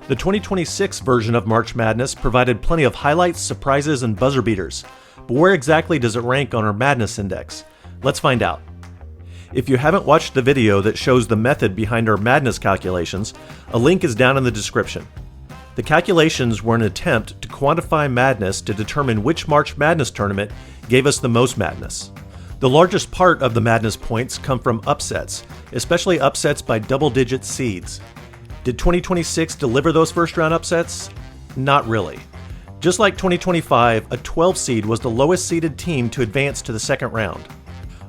The 2026 version of March Madness provided plenty of highlights, surprises, and buzzer beaters. But where exactly does it rank on our Madness Index? Let's find out. If you haven't watched the video that shows the method behind our Madness calculations, a link is down in the description. The calculations were an attempt to quantify Madness to determine which March Madness tournament gave us the most Madness. The largest part of the Madness points come from upsets, especially upsets by double-digit seeds. Did 2026 deliver those first-round upsets? Not really. Just like 2025, a 12 seed was the lowest seeded team to advance to the second round.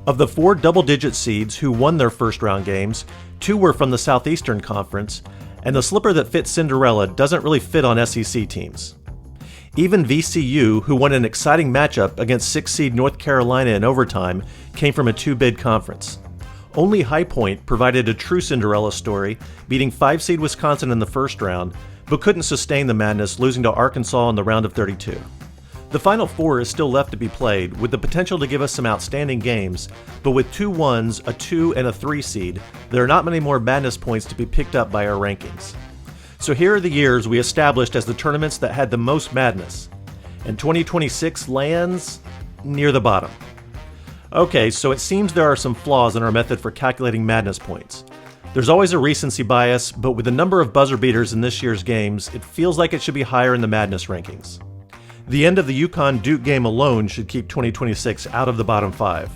Of the 4 double-digit seeds who won their first-round games, 2 were from the Southeastern Conference, and the slipper that fits Cinderella doesn't really fit on SEC teams. Even VCU, who won an exciting matchup against 6-seed North Carolina in overtime, came from a 2-bid conference. Only High Point provided a true Cinderella story, beating 5-seed Wisconsin in the first round, but couldn't sustain the madness, losing to Arkansas in the round of 32. The Final Four is still left to be played, with the potential to give us some outstanding games, but with 2 1s, a 2, and a 3 seed, there are not many more madness points to be picked up by our rankings. So here are the years we established as the tournaments that had the most madness, and 2026 lands near the bottom. Okay, so it seems there are some flaws in our method for calculating madness points. There's always a recency bias, but with the number of buzzer beaters in this year's games, it feels like it should be higher in the madness rankings. The end of the UConn-Duke game alone should keep 2026 out of the bottom 5.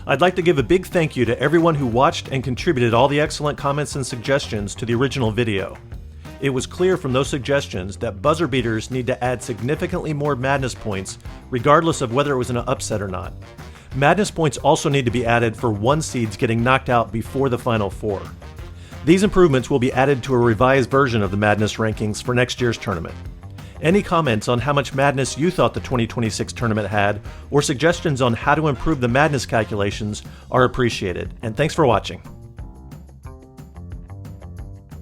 I'd like to give a big thank you to everyone who watched and contributed all the excellent comments and suggestions to the original video. It was clear from those suggestions that buzzer beaters need to add significantly more madness points, regardless of whether it was an upset or not. Madness points also need to be added for 1 seeds getting knocked out before the Final Four. These improvements will be added to a revised version of the Madness rankings for next year's tournament. Any comments on how much madness you thought the 2026 tournament had, or suggestions on how to improve the madness calculations are appreciated, and thanks for watching.